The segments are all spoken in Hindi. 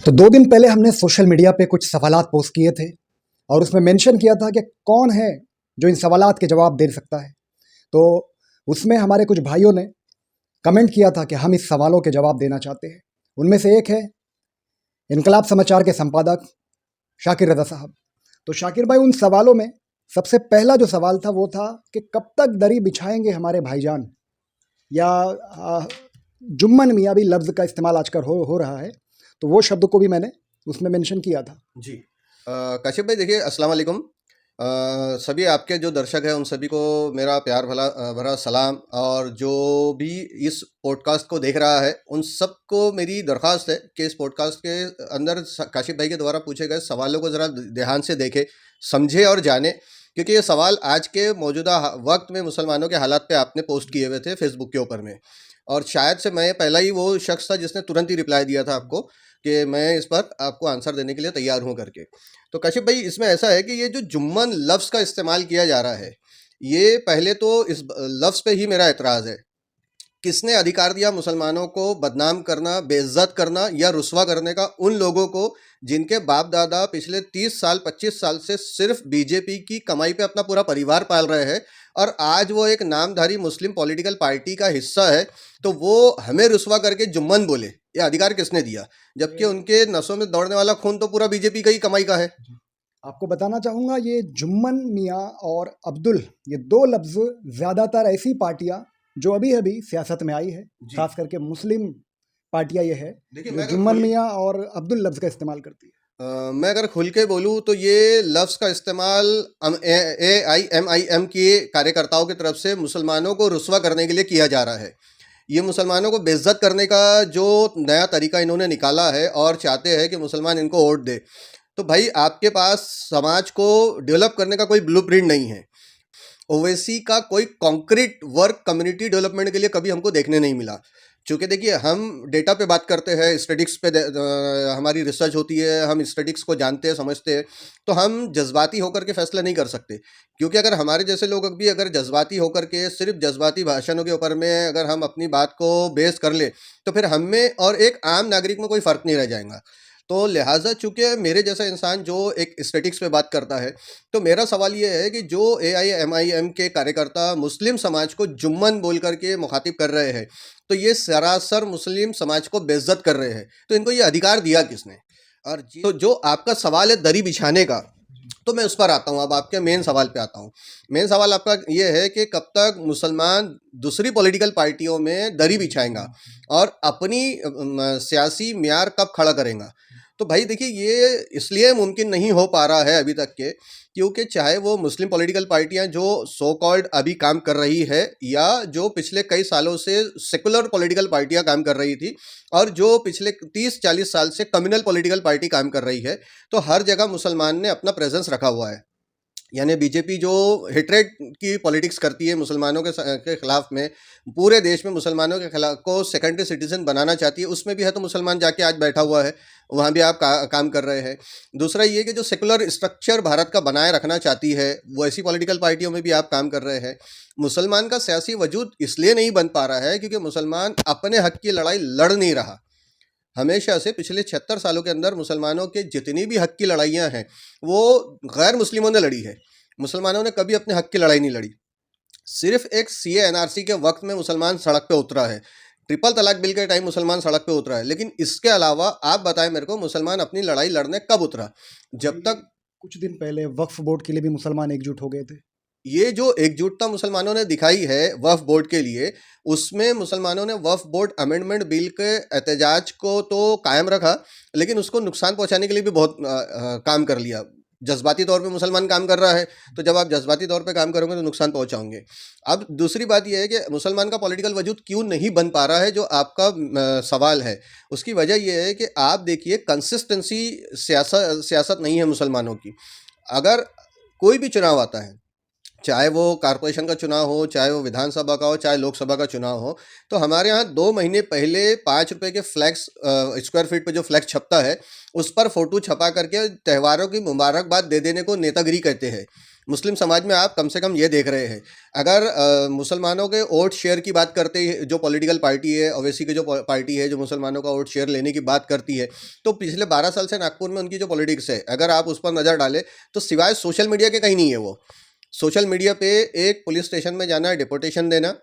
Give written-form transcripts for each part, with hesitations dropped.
तो 2 दिन पहले हमने सोशल मीडिया पे कुछ सवालात पोस्ट किए थे और उसमें मेंशन किया था कि कौन है जो इन सवालात के जवाब दे सकता है। तो उसमें हमारे कुछ भाइयों ने कमेंट किया था कि हम इस सवालों के जवाब देना चाहते हैं। उनमें से एक है इनकलाब समाचार के संपादक शाकिर रज़ा साहब। तो शाकिर भाई, उन सवालों में सबसे पहला जो सवाल था वो था कि कब तक दरी बिछाएंगे हमारे भाईजान, या जुम्मन मियाँ भी लफ्ज़ का इस्तेमाल आजकल हो रहा है, तो वो शब्द को भी मैंने उसमें मेंशन किया था। जी काशिफ भाई, देखिए अस्सलाम वालेकुम। सभी आपके जो दर्शक हैं उन सभी को मेरा प्यार भरा सलाम, और जो भी इस पॉडकास्ट को देख रहा है उन सबको मेरी दरख्वास्त है कि इस पॉडकास्ट के अंदर काशिफ भाई के द्वारा पूछे गए सवालों को ज़रा ध्यान से देखे, समझे और जाने, क्योंकि ये सवाल आज के मौजूदा वक्त में मुसलमानों के हालात पे आपने पोस्ट किए हुए थे फेसबुक के ऊपर में, और शायद से मैं पहला ही वो शख्स था जिसने तुरंत ही रिप्लाई दिया था आपको कि मैं इस पर आपको आंसर देने के लिए तैयार हूँ करके। तो काशिफ भाई, इसमें ऐसा है कि ये जो जुम्मन लफ्ज़ का इस्तेमाल किया जा रहा है, ये पहले तो इस लफ्ज़ पे ही मेरा एतराज़ है। किसने अधिकार दिया मुसलमानों को बदनाम करना, बेइज्जत करना या रुस्वा करने का उन लोगों को जिनके बाप दादा पिछले 30 साल 25 साल से सिर्फ बीजेपी की कमाई पे अपना पूरा परिवार पाल रहे हैं, और आज वो एक नामधारी मुस्लिम पॉलिटिकल पार्टी का हिस्सा है, तो वो हमें रुस्वा करके जुम्मन बोले, ये अधिकार किसने दिया? जबकि उनके नसों में दौड़ने वाला खून तो पूरा बीजेपी का ही कमाई का है। आपको बताना चाहूँगा, ये जुम्मन मियाँ और अब्दुल, ये 2 लफ्ज़ ज़्यादातर ऐसी पार्टियाँ जो अभी-अभी सियासत में आई है, जी ख़ास करके मुस्लिम पार्टियाँ ये है, देखिए, जो जुम्मन मियाँ और अब्दुल लफ्ज़ का इस्तेमाल करती है। मैं अगर खुल के बोलूँ तो ये लफ्ज़ का इस्तेमाल AIMIM के कार्यकर्ताओं की तरफ से मुसलमानों को रुस्वा करने के लिए किया जा रहा है। ये मुसलमानों को बेइज्जत करने का जो नया तरीका इन्होंने निकाला है और चाहते हैं कि मुसलमान इनको वोट दे। तो भाई, आपके पास समाज को डेवलप करने का कोई ब्लूप्रिंट नहीं है। ओवैसी का कोई कॉन्क्रीट वर्क कम्युनिटी डेवलपमेंट के लिए कभी हमको देखने नहीं मिला। चूँकि देखिए, हम डेटा पे बात करते हैं, स्टैटिस्टिक्स पे हमारी रिसर्च होती है, हम स्टैटिस्टिक्स को जानते हैं, समझते हैं, तो हम जज्बाती होकर के फैसला नहीं कर सकते। क्योंकि अगर हमारे जैसे लोग भी अगर जज्बाती होकर के सिर्फ जज्बाती भाषणों के ऊपर में अगर हम अपनी बात को बेस कर ले, तो फिर हम में और एक आम नागरिक में कोई फ़र्क नहीं रह जाएगा। तो लिहाजा चूँकि मेरे जैसा इंसान जो एक स्टैटिस्टिक्स पे बात करता है, तो मेरा सवाल ये है कि जो AIMIM के कार्यकर्ता मुस्लिम समाज को जुम्मन बोल करके मुखातिब कर रहे हैं, तो ये सरासर मुस्लिम समाज को बेइज्जत कर रहे हैं। तो इनको ये अधिकार दिया किसने? और तो जो आपका सवाल है दरी बिछाने का, तो मैं उस पर आता हूँ। अब आपके मेन सवाल पे आता हूँ। मेन सवाल आपका ये है कि कब तक मुसलमान दूसरी पॉलिटिकल पार्टियों में दरी बिछाएगा और अपनी सियासी म्यार कब खड़ा करेगा? तो भाई देखिए, ये इसलिए मुमकिन नहीं हो पा रहा है अभी तक के, क्योंकि चाहे वो मुस्लिम पॉलिटिकल पार्टियां जो सो कॉल्ड अभी काम कर रही है, या जो पिछले कई सालों से सेकुलर पॉलिटिकल पार्टियां काम कर रही थी, और जो पिछले 30-40 साल से कम्युनल पॉलिटिकल पार्टी काम कर रही है, तो हर जगह मुसलमान ने अपना प्रेजेंस रखा हुआ है। यानी बीजेपी जो हेट्रेड की पॉलिटिक्स करती है मुसलमानों के खिलाफ में, पूरे देश में मुसलमानों के खिलाफ को सेकेंडरी सिटीजन बनाना चाहती है, उसमें भी है तो मुसलमान जाके आज बैठा हुआ है, वहाँ भी आप काम कर रहे हैं। दूसरा ये कि जो सेकुलर स्ट्रक्चर भारत का बनाए रखना चाहती है, वो ऐसी पॉलिटिकल पार्टियों में भी आप काम कर रहे हैं। मुसलमान का सियासी वजूद इसलिए नहीं बन पा रहा है क्योंकि मुसलमान अपने हक की लड़ाई लड़ नहीं रहा। हमेशा से पिछले 76 सालों के अंदर मुसलमानों के जितनी भी हक की लड़ाइयाँ हैं, वो गैर मुस्लिमों ने लड़ी है। मुसलमानों ने कभी अपने हक की लड़ाई नहीं लड़ी। सिर्फ एक CA NRC के वक्त में मुसलमान सड़क पे उतरा है, ट्रिपल तलाक बिल के टाइम मुसलमान सड़क पे उतरा है, लेकिन इसके अलावा आप बताएं मेरे को, मुसलमान अपनी लड़ाई लड़ने कब उतरा? जब तक कुछ दिन पहले वक्फ बोर्ड के लिए भी मुसलमान एकजुट हो गए थे। ये जो एकजुटता मुसलमानों ने दिखाई है वक्फ बोर्ड के लिए, उसमें मुसलमानों ने वक्फ बोर्ड अमेंडमेंट बिल के एहतजाज को तो कायम रखा, लेकिन उसको नुकसान पहुंचाने के लिए भी बहुत काम कर लिया। जज्बाती तौर पे मुसलमान काम कर रहा है, तो जब आप जज्बाती तौर पे काम करोगे तो नुकसान पहुंचाओगे। अब दूसरी बात यह है कि मुसलमान का पॉलिटिकल वजूद क्यों नहीं बन पा रहा है, जो आपका सवाल है, उसकी वजह यह है कि आप देखिए, कंसिस्टेंसी सियासत नहीं है मुसलमानों की। अगर कोई भी चुनाव आता है, चाहे वो कारपोरेशन का चुनाव हो, चाहे वो विधानसभा का हो, चाहे लोकसभा का चुनाव हो, तो हमारे यहाँ 2 महीने पहले 5 रुपए के फ्लैक्स स्क्वायर फीट पे जो फ्लैक्स छपता है, उस पर फोटो छपा करके त्योहारों की मुबारकबाद दे देने को नेतागिरी कहते हैं। मुस्लिम समाज में आप कम से कम ये देख रहे हैं, अगर मुसलमानों के वोट शेयर की बात करते हैं, जो पॉलिटिकल पार्टी है ओवैसी की जो पार्टी है जो मुसलमानों का वोट शेयर लेने की बात करती है, तो पिछले 12 साल से नागपुर में उनकी जो पॉलिटिक्स है, अगर आप उस पर नज़र डालें तो सिवाय सोशल मीडिया के कहीं नहीं है वो। सोशल मीडिया पे एक पुलिस स्टेशन में जाना है, डिपोटेशन देना,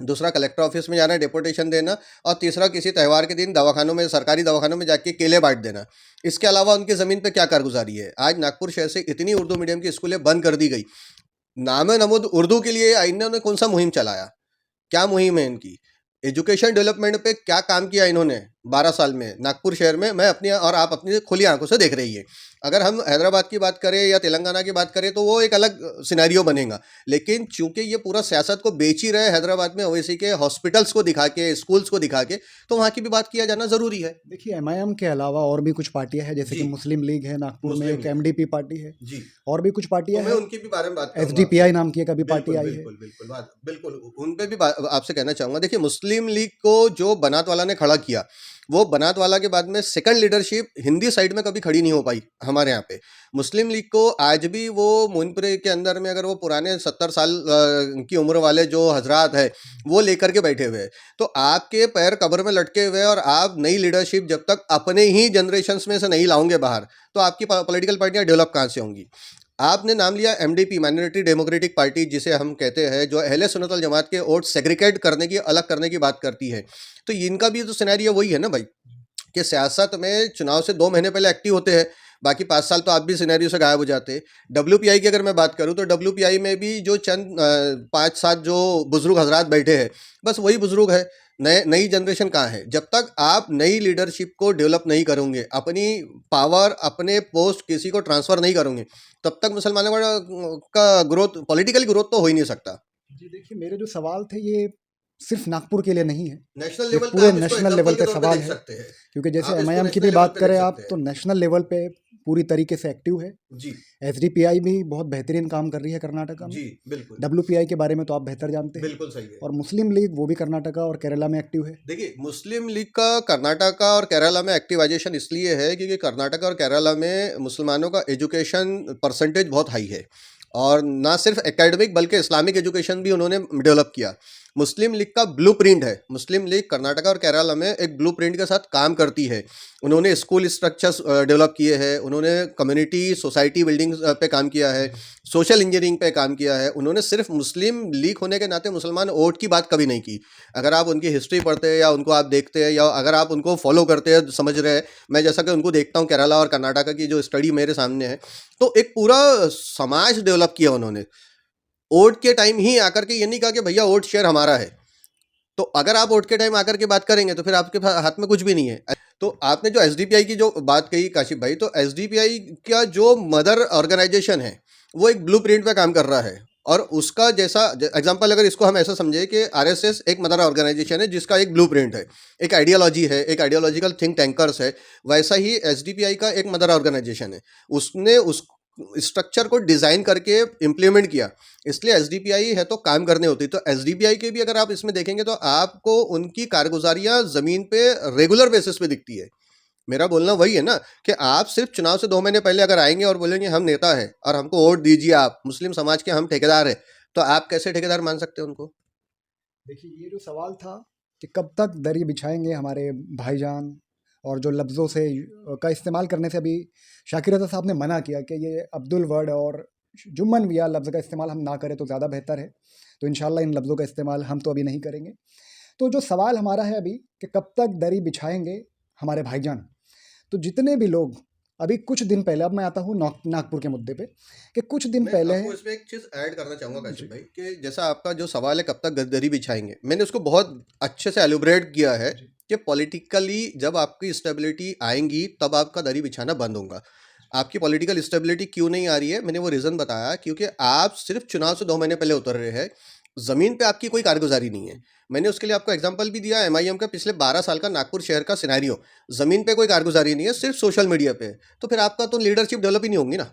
दूसरा कलेक्टर ऑफिस में जाना है, डिपोटेशन देना, और तीसरा किसी त्यौहार के दिन दवाखानों में, सरकारी दवाखानों में जाके केले बांट देना। इसके अलावा उनकी ज़मीन पे क्या कारगुजारी है? आज नागपुर शहर से इतनी उर्दू मीडियम की स्कूलें बंद कर दी गई, नाम नमूद उर्दू के लिए इन्होंने कौन सा मुहिम चलाया? क्या मुहिम है इनकी? एजुकेशन डेवलपमेंट पे क्या काम किया इन्होंने 12 साल में नागपुर शहर में? मैं अपनी और आप अपनी खुली आंखों से देख रही है। अगर हम हैदराबाद की बात करें या तेलंगाना की बात करें तो वो एक अलग सिनेरियो बनेगा, लेकिन चूंकि ये पूरा सियासत को बेच ही रहे हैदराबाद में ओवैसी के हॉस्पिटल्स को दिखा के, स्कूल्स को दिखा के, तो वहाँ की भी बात किया जाना ज़रूरी है। देखिए एमआईएम के अलावा और भी कुछ पार्टियां हैं, जैसे कि जी, मुस्लिम लीग है नागपुर में, मुस्लिम एक लीग। एमडीपी पार्टी है, जी, और भी कुछ तो पार्टियां मैं हैं। उनके भी बारे में बात करूँगा आपसे। एसडीपीआई नाम की एक अभी पार्टी बिल्कुल, आई है। बिल्कुल, बिल्कुल, बात बिल्कुल, उन पे भी आपसे कहना चाहूँगा। देखिए, मुस्लिम लीग को जो बनात वाला ने खड़ा किया, वो बनात वाला के बाद में सेकंड लीडरशिप हिंदी साइड में कभी खड़ी नहीं हो पाई हमारे यहाँ पे। मुस्लिम लीग को आज भी वो मोइनपुरे के अंदर में अगर वो पुराने 70 साल की उम्र वाले जो हजरात है, वो लेकर के बैठे हुए हैं। तो आपके पैर कब्र में लटके हुए हैं, और आप नई लीडरशिप जब तक अपने ही जनरेशन्स में से नहीं लाओगे बाहर, तो आपकी पॉलिटिकल पार्टियाँ डेवलप कहाँ से होंगी? आपने नाम लिया एमडीपी, माइनॉरिटी डेमोक्रेटिक पार्टी जिसे हम कहते हैं, जो अहले सुन्नत वल जमात के वोट सेग्रीगेट करने की, अलग करने की बात करती है। तो इनका भी तो सिनेरियो वही है ना भाई, कि सियासत में चुनाव से 2 महीने पहले एक्टिव होते हैं, बाकी 5 साल तो आप भी सिनेरियो से गायब हो जाते हैं। डब्ल्यूपीआई की अगर मैं बात करूँ तो डब्ल्यूपीआई में भी जो चंद 5-7 जो बुजुर्ग हजरात बैठे हैं, बस वही बुजुर्ग है। नई जनरेशन कहाँ है? जब तक आप नई लीडरशिप को डेवलप नहीं करोगे, अपनी पावर, अपने पोस्ट किसी को ट्रांसफ़र नहीं करोगे, तब तक मुसलमानों का ग्रोथ, पॉलिटिकल ग्रोथ तो हो ही नहीं सकता। जी देखिए, मेरे जो सवाल थे ये सिर्फ नागपुर के लिए नहीं है, नेशनल ये लेवल पे पूरे आप इसको नेशनल एग्जांपल लेवल के पे तौर पे सवाल देख है। सकते हैं। क्योंकि जैसे आप इसको एमआईएम की नेशनल भी लेवल बात पे करें देख आप, सकते तो हैं। नेशनल लेवल पे पूरी तरीके से एक्टिव है। जी, एसडीपीआई भी बहुत बेहतरीन काम कर रही है कर्नाटका में। जी, बिल्कुल। डब्ल्यूपीआई के बारे में तो आप बेहतर जानते हैं। बिल्कुल सही है। और मुस्लिम लीग वो भी कर्नाटका और केरला में एक्टिव है। देखिए, मुस्लिम लीग का कर्नाटका और केरला में एक्टिवाइजेशन इसलिए है क्योंकि कर्नाटका और केरला में मुसलमानों का एजुकेशन परसेंटेज बहुत हाई है, और ना सिर्फ एकेडमिक बल्कि इस्लामिक एजुकेशन भी उन्होंने डेवलप किया। मुस्लिम लीग का ब्लूप्रिंट है, मुस्लिम लीग कर्नाटका और केरला में एक ब्लूप्रिंट के साथ काम करती है। उन्होंने स्कूल स्ट्रक्चर्स डेवलप किए हैं, उन्होंने कम्युनिटी सोसाइटी बिल्डिंग्स पे काम किया है, सोशल इंजीनियरिंग पे काम किया है। उन्होंने सिर्फ मुस्लिम लीग होने के नाते मुसलमान वोट की बात कभी नहीं की। अगर आप उनकी हिस्ट्री पढ़ते हैं या उनको आप देखते हैं या अगर आप उनको फॉलो करते हैं, समझ रहे हैं, मैं जैसा कि उनको देखता हूँ केरला और कर्नाटका की जो स्टडी मेरे सामने है, तो एक पूरा समाज डेवलप किया उन्होंने। वोट के टाइम ही आकर के ये नहीं कहा कि भैया वोट शेयर हमारा है। तो अगर आप वोट के टाइम आकर के बात करेंगे तो फिर आपके हाथ में कुछ भी नहीं है। तो आपने जो एसडीपीआई की जो बात कही काशिफ भाई, तो एसडीपीआई का जो मदर ऑर्गेनाइजेशन है वो एक ब्लूप्रिंट पे काम कर रहा है, और उसका जैसा एग्जांपल अगर इसको हम ऐसा समझे कि आरएसएस एक मदर ऑर्गेनाइजेशन है जिसका एक ब्लूप्रिंट है, एक आइडियोलॉजी है, एक आइडियोलॉजिकल थिंक टैंकर्स है, वैसा ही एसडीपीआई का एक मदर ऑर्गेनाइजेशन है। उसने उस स्ट्रक्चर को डिज़ाइन करके इम्प्लीमेंट किया, इसलिए एसडीपीआई है तो काम करने होती। तो एसडीपीआई के भी अगर आप इसमें देखेंगे तो आपको उनकी कारगुजारियाँ ज़मीन पे रेगुलर बेसिस पे दिखती है। मेरा बोलना वही है ना, कि आप सिर्फ चुनाव से 2 महीने पहले अगर आएंगे और बोलेंगे हम नेता है और हमको वोट दीजिए, आप मुस्लिम समाज के हम ठेकेदार हैं, तो आप कैसे ठेकेदार मान सकते हैं उनको? देखिए, ये जो सवाल था कि कब तक दरी बिछाएंगे हमारे भाईजान, और जो लफ्ज़ों से का इस्तेमाल करने से अभी शाकिर रज़ा साहब ने मना किया कि ये अब्दुल वर्ड और जुम्मन विया लफ्ज़ का इस्तेमाल हम ना करें तो ज़्यादा बेहतर है। तो इंशाल्लाह इन लफ्ज़ों का इस्तेमाल हम तो अभी नहीं करेंगे। तो जो सवाल हमारा है अभी कि कब तक दरी बिछाएंगे हमारे भाईजान, तो जितने भी लोग अभी कुछ दिन पहले, अब मैं आता हूँ नागपुर के मुद्दे पे, कि कुछ दिन मैं पहले आपको इसमें एक चीज़ ऐड करना चाहूँगा जी काशिफ भाई, कि जैसा आपका जो सवाल है कब तक गद्दारी बिछाएंगे, मैंने उसको बहुत अच्छे से एलुब्रेट किया है जी कि पॉलिटिकली जब आपकी स्टेबिलिटी आएंगी तब आपका दरी बिछाना बंद होगा। आपकी पॉलिटिकल स्टेबिलिटी क्यों नहीं आ रही है, मैंने वो रीज़न बताया, क्योंकि आप सिर्फ चुनाव से 2 महीने पहले उतर रहे हैं, ज़मीन पे आपकी कोई कारगुजारी नहीं है। मैंने उसके लिए आपको एग्जांपल भी दिया, एमआईएम का पिछले 12 साल का नागपुर शहर का सिनेरियो, ज़मीन पे कोई कारगुजारी नहीं है, सिर्फ सोशल मीडिया पे है। तो फिर आपका तो लीडरशिप डेवलप ही नहीं होंगी ना।